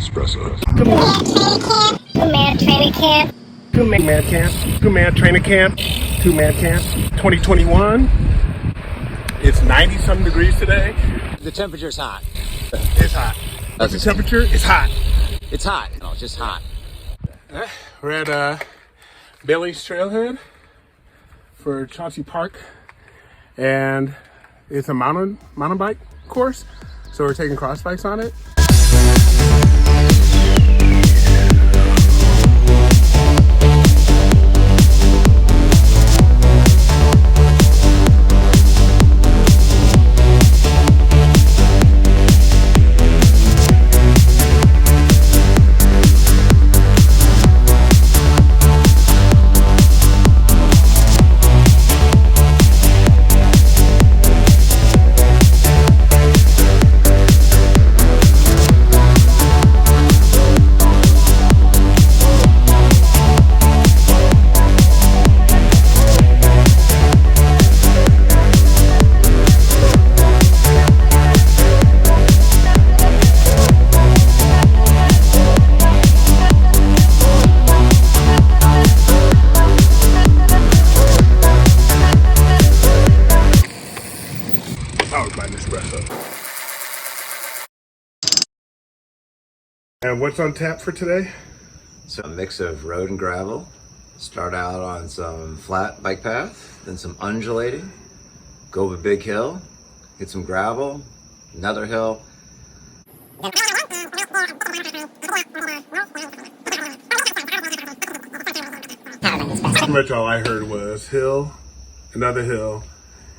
espresso. Two-man training camp. Two-man camp. Two-man training camp. Two-man camp. 2021. It's 90-something degrees today. The temperature's hot. It's hot. What's the temperature? It's hot. It's hot. No, it's just hot. We're at Bailey's Trailhead for Chauncey Park, and it's a mountain bike course, so we're taking cross bikes on it. And what's on tap for today? So a mix of road and gravel. Start out on some flat bike path, then some undulating, go up a big hill, hit some gravel, another hill. Pretty much all I heard was hill, another hill,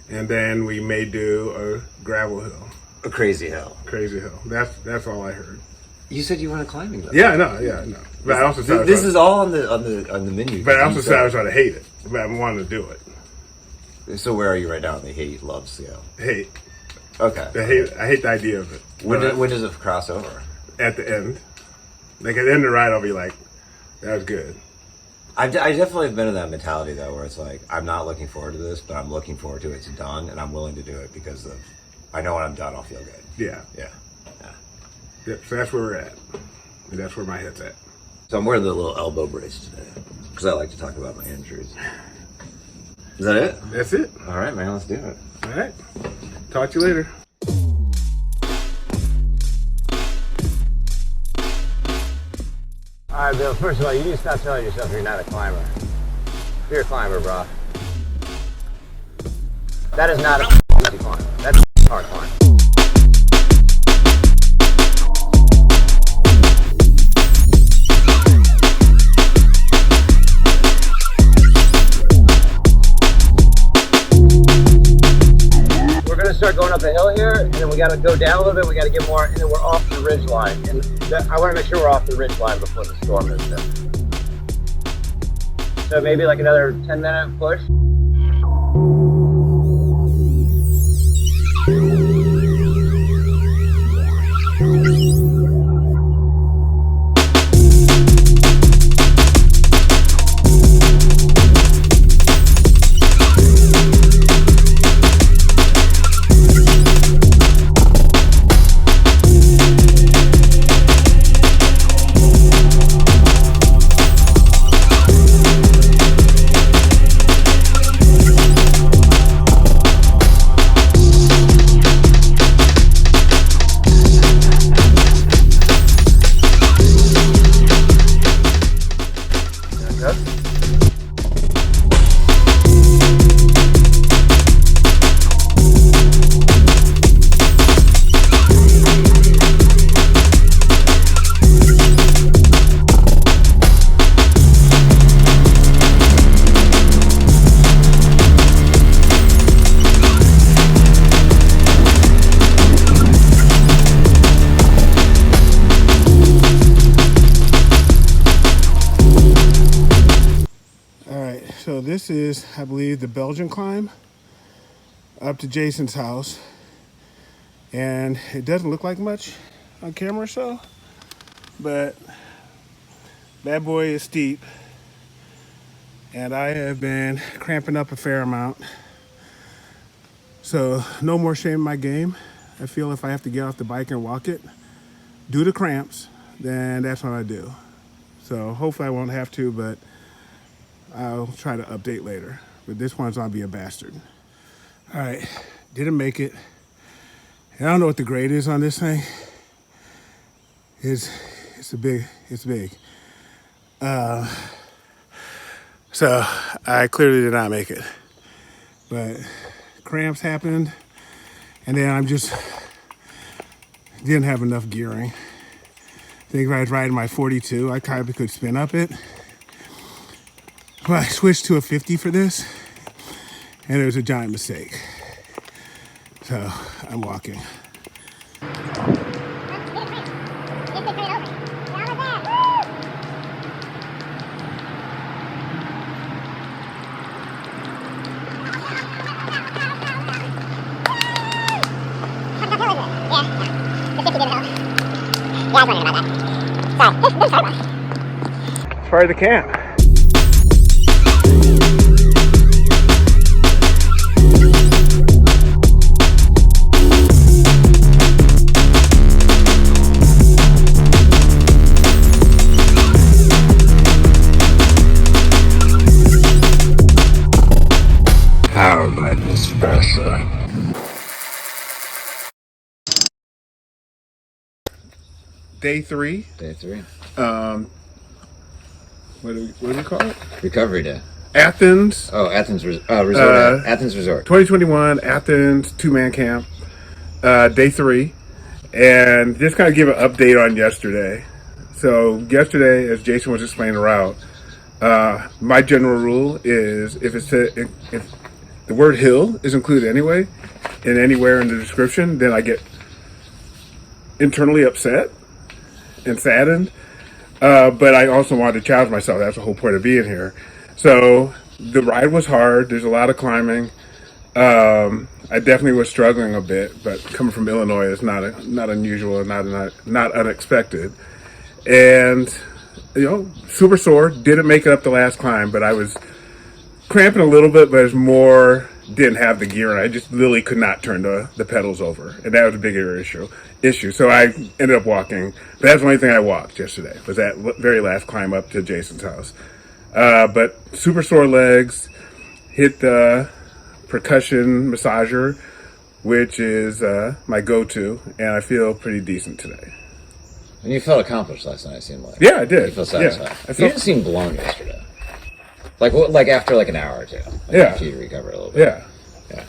and then we may do a gravel hill. A crazy hill. Crazy hill. That's all I heard. You said you wanted climbing though. Yeah, I know. But I also said this is all on the menu. But I also said I was trying to hate it. But I wanted to do it. So where are you right now? The hate, love scale. Hate. Okay. I hate the idea of it. When does it cross over? At the end. Like at the end of the ride, I'll be like, that was good. I definitely have been in that mentality though, where it's like, I'm not looking forward to this, but I'm looking forward to it's done, and I'm willing to do it because I know when I'm done, I'll feel good. Yeah. Yep, so that's where we're at. And that's where my head's at. So I'm wearing the little elbow brace today because I like to talk about my injuries. Is that it? That's it. All right, man, let's do it. All right. Talk to you later. All right, Bill, first of all, you need to stop telling yourself you're not a climber. You're a climber, bro. That is not a easy climber. That's a hard climb. Start going up a hill here, and then we got to go down a little bit. We got to get more, and then we're off the ridge line. And I want to make sure we're off the ridge line before the storm is there. So maybe like another 10-minute push. So this is, I believe, the Belgian climb up to Jason's house. And it doesn't look like much on camera, but that boy is steep. And I have been cramping up a fair amount. So no more shame in my game. I feel if I have to get off the bike and walk it, due to cramps, then that's what I do. So hopefully I won't have to, but I'll try to update later. But this one's gonna be a bastard. All right, didn't make it. And I don't know what the grade is on this thing. It's big. So I clearly did not make it. But cramps happened, and then I'm just didn't have enough gearing. I think if I was riding my 42, I kind of could spin up it. But I switched to a 50 for this, and it was a giant mistake. So I'm walking. As far as the camp. Powered by Nespresso. Day 3. Day 3. What do we call it? Recovery day. Athens. Oh, Athens Resort. Athens Resort. 2021 Athens 2-man camp. Day 3. And just kind of give an update on yesterday. So yesterday, as Jason was explaining the route, my general rule is if the word hill is included anyway, and anywhere in the description, then I get internally upset and saddened. But I also wanted to challenge myself. That's the whole point of being here. So the ride was hard. There's a lot of climbing. I definitely was struggling a bit, but coming from Illinois is not unusual, not unexpected. And super sore. Didn't make it up the last climb, but I was cramping a little bit, but it's more didn't have the gear, and I just literally could not turn the pedals over, and that was a bigger issue. So I ended up walking. But that's the only thing I walked yesterday was that very last climb up to Jason's house. But super sore legs. Hit the percussion massager, which is my go-to, and I feel pretty decent today. And you felt accomplished last night, it seemed like. Yeah, I did. You felt satisfied. Yeah, You didn't seem blown yesterday. Like after like an hour or two. Yeah. After you recover a little bit. Yeah.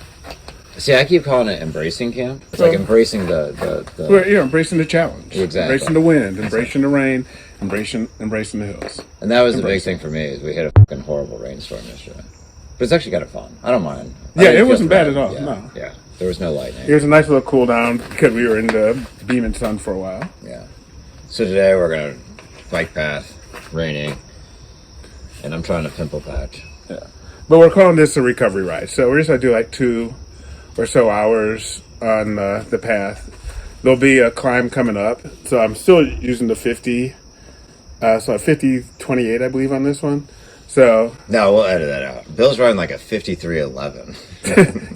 See, I keep calling it embracing camp. It's like embracing the Well, embracing the challenge. Exactly. Embracing the wind, embracing the rain, embracing the hills. And that was the big thing for me is we hit a fucking horrible rainstorm yesterday. But it's actually kind of fun. I don't mind. Yeah, it wasn't bad at all. Yeah, No. Yeah. There was no lightning. It was a nice little cool down because we were in the beaming sun for a while. Yeah. So today we're gonna bike path, raining, and I'm trying to pimple patch. Yeah. But we're calling this a recovery ride. So we're just going to do like 2 or so hours on the path. There'll be a climb coming up. So I'm still using the 50. So a 50-28, I believe, on this one. So No, we'll edit that out. Bill's riding like a 5311.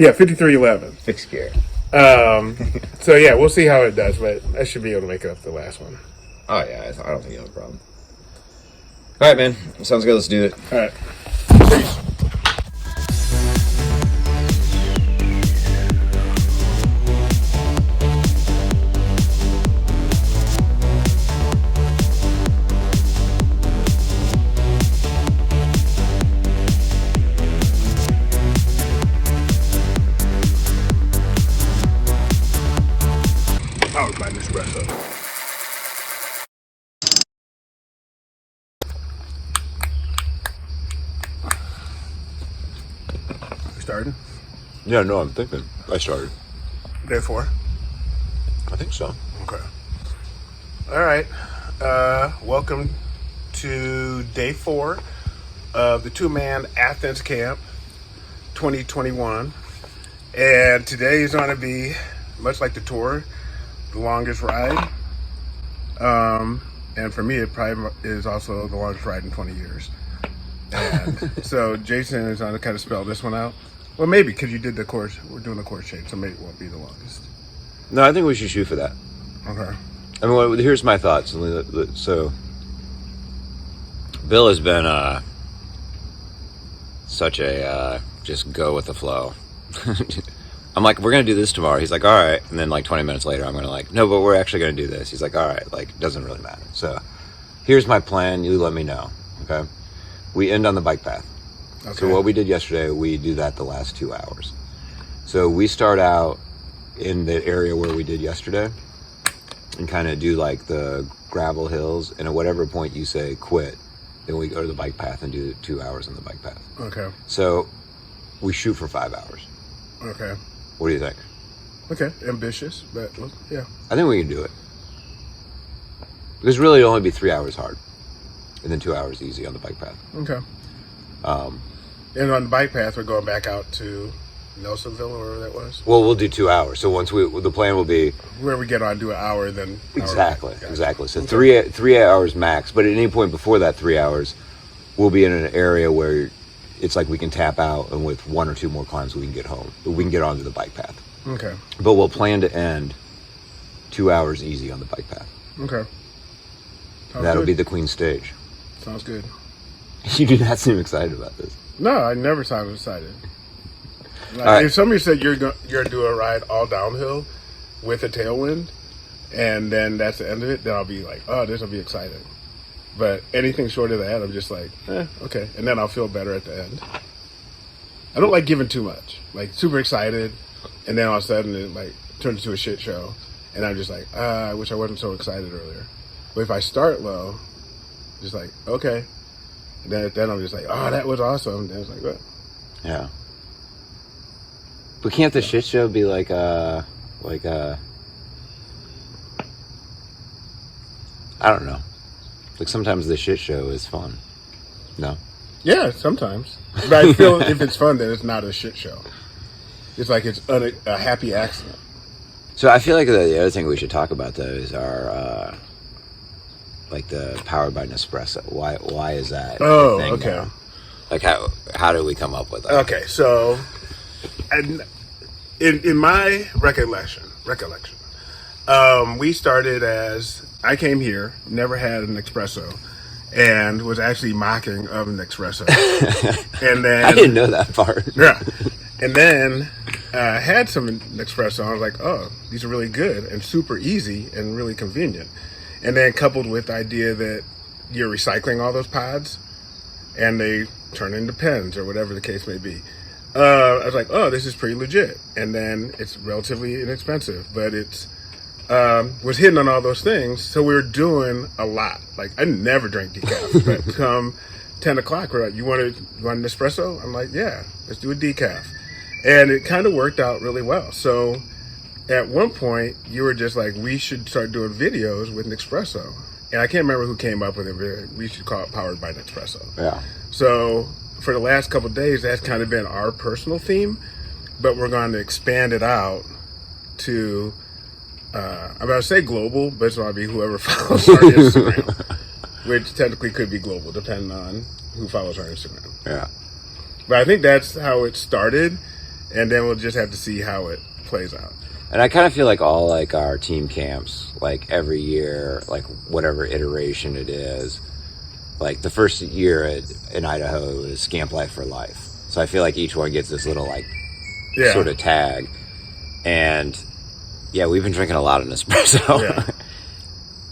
yeah, 53-11. Fixed gear. So yeah, we'll see how it does, but I should be able to make it up the last one. Oh yeah, I don't think you have a problem. All right, man. Sounds good. Let's do it. All right. Peace. Powered by Nespresso. Started? Yeah, no, I'm thinking. I started. Day 4? I think so. Okay. All right. Welcome to day 4 of the 2-man Athens camp 2021. And today is going to be, much like the tour, the longest ride. And for me, it probably is also the longest ride in 20 years. And so Jason is going to kind of spell this one out. Well, maybe, because you did the course. We're doing the course change, so maybe it won't be the longest. No, I think we should shoot for that. Okay. I mean, here's my thoughts. So, Bill has been such a just go with the flow. I'm like, we're going to do this tomorrow. He's like, all right. And then like 20 minutes later, I'm going to like, no, but we're actually going to do this. He's like, all right, like, doesn't really matter. So here's my plan. You let me know. Okay. We end on the bike path. Okay. So what we did yesterday, we do that the last 2 hours. So we start out in the area where we did yesterday and kind of do like the gravel hills. And at whatever point you say quit, then we go to the bike path and do 2 hours on the bike path. Okay. So we shoot for 5 hours. Okay. What do you think? Okay. Ambitious, but yeah. I think we can do it. Because really it'll only be 3 hours hard. And then 2 hours easy on the bike path. Okay. And on the bike path, we're going back out to Nelsonville or wherever that was? Well, we'll do 2 hours. So once the plan will be... Where we get on, do an hour, then... Exactly. Gotcha. Exactly. So okay. three hours max. But at any point before that 3 hours, we'll be in an area where it's like we can tap out, and with 1 or 2 more climbs, we can get home. We can get onto the bike path. Okay. But we'll plan to end 2 hours easy on the bike path. Okay. That'll be the Queen stage. Sounds good. You do not seem excited about this. No, I never sound excited. Like, right. If somebody said you're going to do a ride all downhill with a tailwind, and then that's the end of it, then I'll be like, oh, this will be exciting. But anything short of that, I'm just like, okay. And then I'll feel better at the end. I don't like giving too much. Like, super excited, and then all of a sudden it like turns into a shit show. And I'm just like, I wish I wasn't so excited earlier. But if I start low, just like, okay. And then I'm just like, oh, that was awesome. Then it's like, what? Yeah. But can't the shit show be like I don't know. Like sometimes the shit show is fun. No? Yeah, sometimes. But I feel if it's fun, then it's not a shit show. It's like it's a happy accident. So I feel like the other thing we should talk about though is our like the powered by Nespresso. Why is that? Oh, thing okay. now? Like how did we come up with that? Okay, so in my recollection, we started as I came here, never had an espresso, and was actually mocking of an espresso. And then I didn't know that part. Yeah, and then I had some espresso. I was like, oh, these are really good and super easy and really convenient. And then coupled with the idea that you're recycling all those pods, and they turn into pens or whatever the case may be. I was like, oh, this is pretty legit. And then it's relatively inexpensive, but it's was hitting on all those things. So we were doing a lot. Like I never drank decaf, but come 10 o'clock, we're like, you want an espresso? I'm like, yeah, let's do a decaf. And it kind of worked out really well. So at one point you were just like, we should start doing videos with an espresso. And I can't remember who came up with it, but we should call it Powered by Nespresso. Yeah. So for the last couple of days, that's kind of been our personal theme, but we're going to expand it out to, I'm about to say global, but it's going to be whoever follows our Instagram, which technically could be global, depending on who follows our Instagram. Yeah. But I think that's how it started, and then we'll just have to see how it plays out. And I kind of feel like all like our team camps, like every year, like whatever iteration it is, like the first year in Idaho is Scamp Life for Life. So I feel like each one gets this little like sort of tag. And yeah, we've been drinking a lot of Nespresso. Yeah.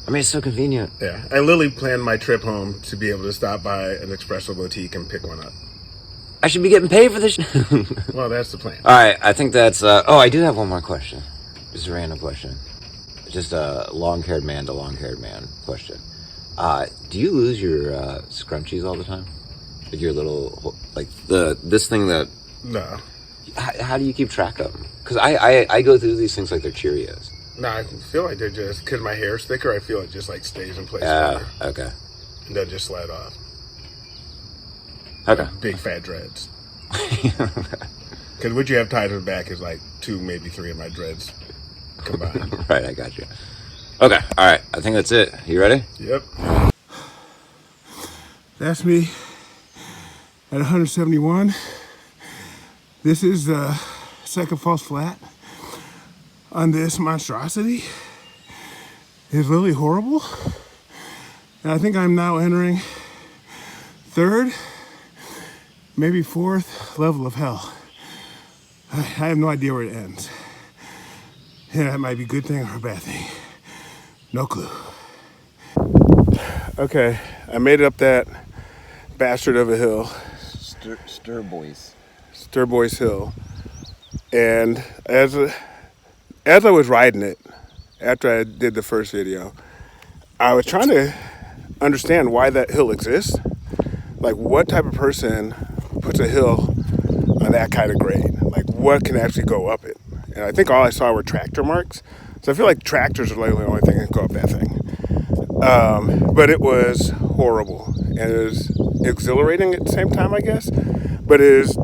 I mean, it's so convenient. Yeah. I literally planned my trip home to be able to stop by an espresso boutique and pick one up. I should be getting paid for this. Well, that's the plan. All right. I think that's, I do have one more question. Just a random question. Just a long-haired man to long-haired man question. Do you lose your scrunchies all the time? Like your little, like this thing that... No. How do you keep track of them? Because I go through these things like they're Cheerios. No, I feel like they're just, because my hair's thicker, I feel it just like stays in place. Okay. And they'll just slide off. Okay. Like big fat dreads. Because what you have tied in the back is like 2, maybe 3 of my dreads combined. Right, I got you. Okay, all right. I think that's it. You ready? Yep. That's me at 171. This is the second false flat on this monstrosity. is literally horrible. And I think I'm now entering third, maybe fourth level of hell. I have no idea where it ends. Yeah, that might be a good thing or a bad thing. No clue. Okay, I made it up that bastard of a hill. Turquoise Hill. And as I was riding it, after I did the first video, I was trying to understand why that hill exists. Like, what type of person puts a hill on that kind of grade? Like, what can actually go up it? And I think all I saw were tractor marks. So I feel like tractors are like the only thing that can go up that thing. But it was horrible. And it was exhilarating at the same time, I guess. But it is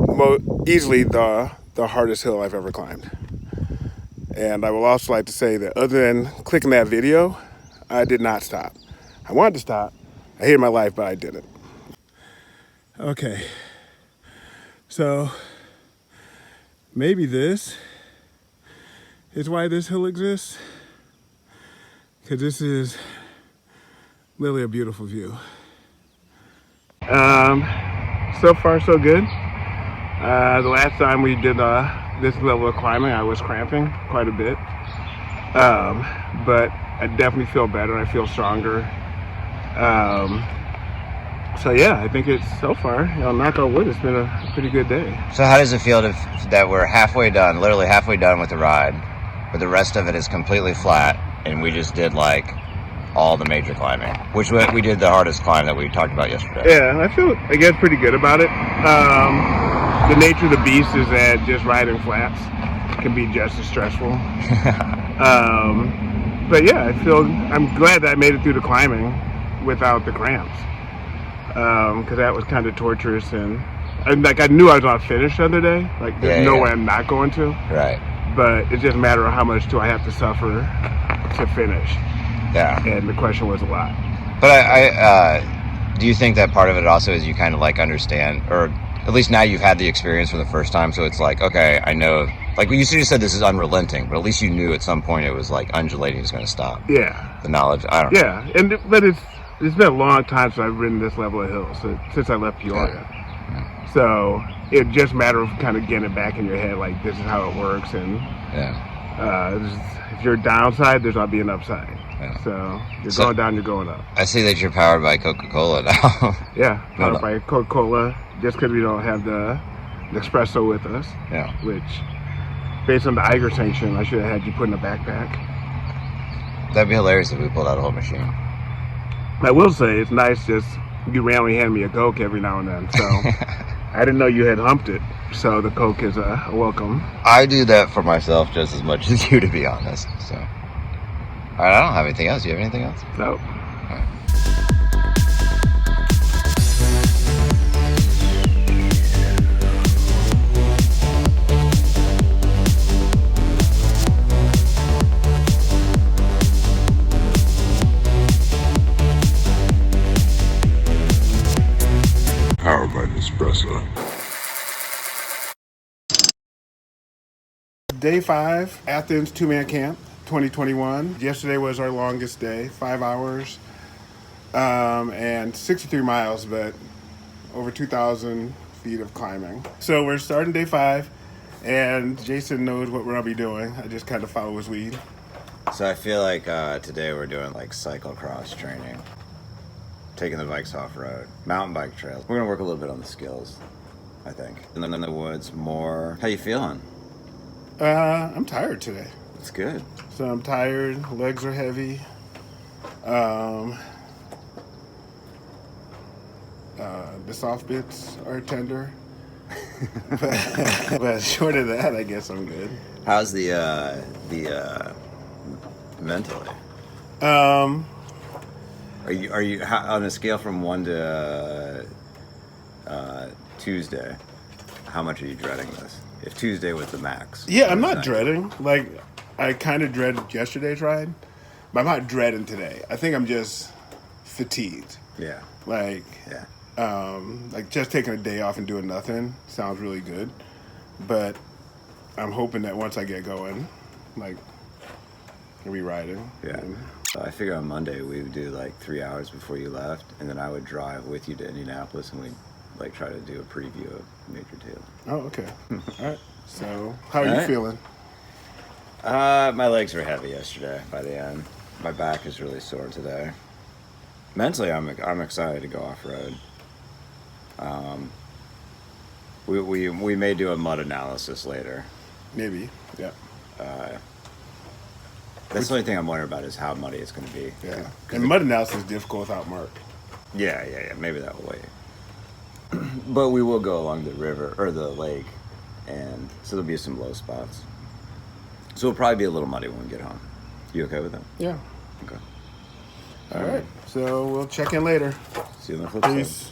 easily the hardest hill I've ever climbed. And I will also like to say that other than clicking that video, I did not stop. I wanted to stop. I hated my life, but I didn't. Okay. So maybe this is why this hill exists. Because this is really a beautiful view. So far so good. The last time we did this level of climbing, I was cramping quite a bit. But I definitely feel better. I feel stronger. So yeah, I think it's so far, knock on wood, it's been a pretty good day. So how does it feel that we're halfway done, literally halfway done with the ride, but the rest of it is completely flat, and we just did like all the major climbing, which we did the hardest climb that we talked about yesterday. Yeah, I guess pretty good about it. The nature of the beast is that just riding flats can be just as stressful. But yeah, I'm glad that I made it through the climbing without the cramps. Because that was kind of torturous, and I knew I was not finished the other day. Like, there's no way I'm not going to. Right. But it's just a matter of how much do I have to suffer to finish. Yeah. And the question was a lot. But I do you think that part of it also is you kind of like understand, or at least now you've had the experience for the first time, so it's like, okay, I know, like you said this is unrelenting, but at least you knew at some point it was like undulating, it's going to stop. Yeah. The knowledge, I don't know. Yeah, but it's been a long time since I've ridden this level of hill, since I left Peoria. Yeah. So it's just a matter of kind of getting it back in your head, like this is how it works, and if you're downside, there's not be an upside. Yeah. So you're going down, you're going up. I see that you're powered by Coca-Cola now. Yeah, powered by Coca-Cola, just because we don't have the espresso with us. Yeah. Which, based on the Eiger sanction, I should have had you put in a backpack. That'd be hilarious if we pulled out a whole machine. I will say, it's nice just, you randomly hand me a Coke every now and then, so I didn't know you had humped it, so the Coke is a welcome. I do that for myself just as much as you, to be honest, so. All right, I don't have anything else. Do you have anything else? No. All right. Powered by Nespresso. Day 5, Athens 2-man camp. 2021. Yesterday was our longest day, 5 hours and 63 miles, but over 2,000 feet of climbing. So we're starting day 5, and Jason knows what we're gonna be doing. I just kind of follow his lead. So I feel like today we're doing like cyclocross training, taking the bikes off-road, mountain bike trails. We're gonna work a little bit on the skills, I think. And then in the woods more. How you feeling? I'm tired today. It's good. So I'm tired, legs are heavy. The soft bits are tender. but short of that, I guess I'm good. How's the mentally? Are you on a scale from 1 to Tuesday? How much are you dreading this? If Tuesday was the max. Yeah, I'm not dreading. Like, I kind of dreaded yesterday's ride, but I'm not dreading today. I think I'm just fatigued. Yeah. Like just taking a day off and doing nothing sounds really good, but I'm hoping that once I get going, like, I'll be riding. Yeah. And I figure on Monday we would do like 3 hours before you left, and then I would drive with you to Indianapolis, and we'd like try to do a preview of Major Taylor. Oh, okay. All right. So, how are you feeling? My legs were heavy yesterday by the end. My back is really sore today. Mentally, I'm excited to go off road. We may do a mud analysis later. Maybe. Yeah. That's the only thing I'm wondering about is how muddy it's going to be. Yeah. And mud analysis is difficult without Mark. Yeah. Maybe that will wait. But we will go along the river or the lake, and so there'll be some low spots. So it'll probably be a little muddy when we get home. You okay with that? Yeah. Okay. All right. So we'll check in later. See you on the flip side. Peace.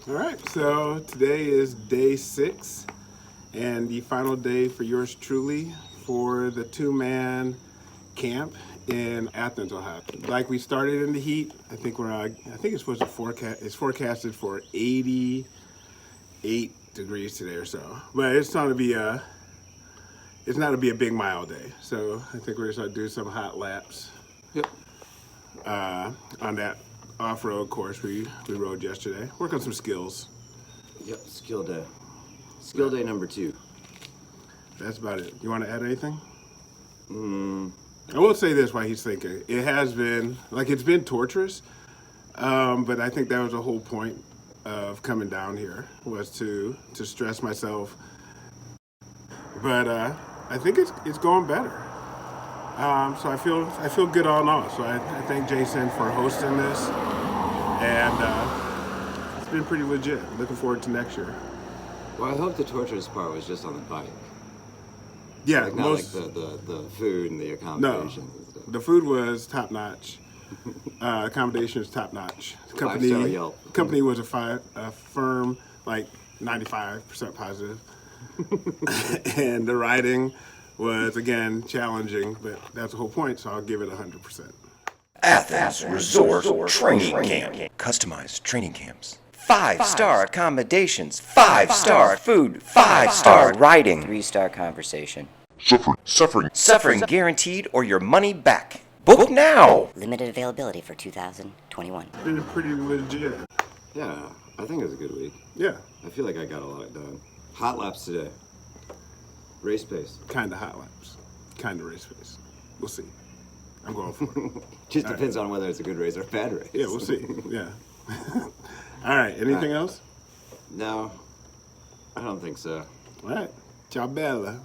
All right, so today is day 6 and the final day for yours truly for the 2-man camp in Athens, Ohio. Like we started in the heat, I think it's supposed to forecasted for 88 degrees today or so, but it's not to be a big mile day. So I think we're gonna do some hot laps. Yep. On that off-road course we rode yesterday. Work on some skills. Yep, skill day. Skill day number 2. That's about it. You want to add anything? I will say this while he's thinking. It has been, it's been torturous, but I think that was the whole point of coming down here, was to stress myself. But I think it's going better. So I feel good all in all. So I thank Jason for hosting this, and it's been pretty legit. Looking forward to next year. Well, I hope the torturous part was just on the bike. Yeah, not like the food and the accommodations. No, and stuff. the food was top notch. Accommodation is top notch. Five-star Yelp. Company was a firm 95% positive, and the riding was again challenging, but that's the whole point. So I'll give it 100%. Athens Resort Training Camp. Customized training camps. 5-star accommodations. 5-star food. 5-star riding. 3-star conversation. Suffering guaranteed or your money back. Book now. Limited availability for 2021. It's been pretty legit. Yeah, I think it was a good week. Yeah, I feel like I got a lot done. Hot laps today. Race pace. kind of hot laps, kind of race pace. We'll see. I'm going for it. Just depends on whether it's a good race or a bad race. Yeah, we'll see. Yeah. All right. Anything else? No, I don't think so. All right. Ciao, Bella.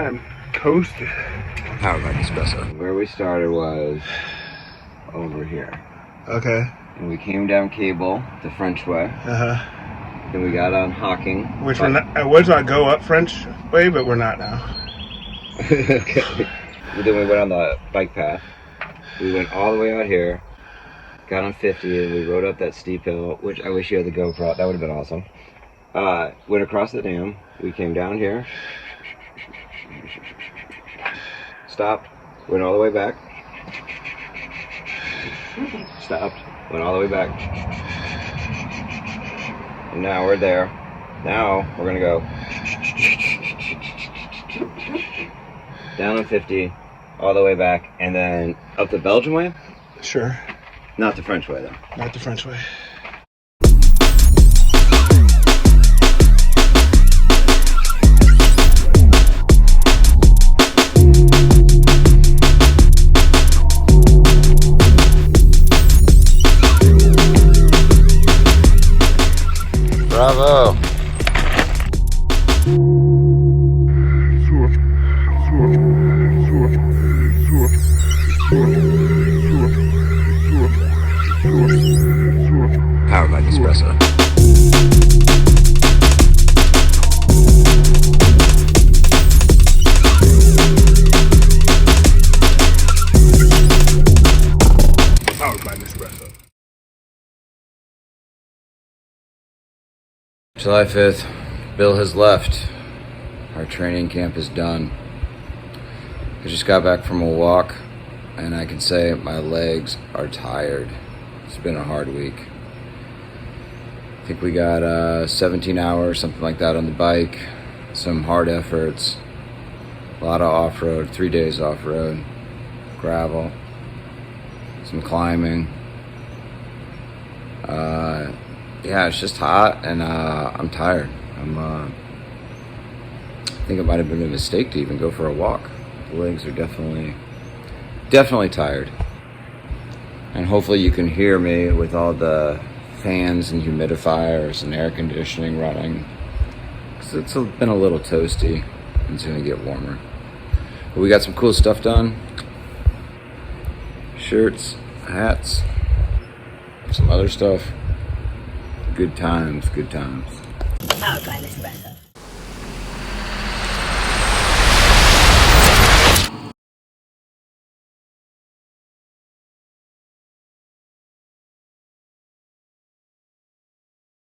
I'm toasted. Powered by Nespresso. Where we started was over here. Okay. And we came down Cable, the French way. Uh-huh. Then we got on Hocking. Which we're not, I was not go up French way, but we're not now. Okay. Then we went on the bike path. We went all the way out here, got on 50, and we rode up that steep hill, which I wish you had the GoPro. That would have been awesome. Went across the dam. We came down here. Stopped. Went all the way back. Stopped. Went all the way back. And now we're there. Now we're going to go down on 50, all the way back, and then up the Belgian way? Sure. Not the French way, though. Not the French way. Bravo. Powered by Nespresso. Powered by Nespresso. July 5th, Bill has left. Our training camp is done. I just got back from a walk, and I can say my legs are tired. It's been a hard week. I think we got 17 hours, something like that, on the bike. Some hard efforts. A lot of off-road, 3 days off-road. Gravel. Some climbing. Yeah, it's just hot, and I'm tired. I think it might have been a mistake to even go for a walk. The legs are definitely tired. And hopefully you can hear me with all the fans and humidifiers and air conditioning running, because it's been a little toasty, and it's gonna get warmer. But we got some cool stuff done. Shirts, hats, some other stuff. Good times, good times. Powered by Nespresso.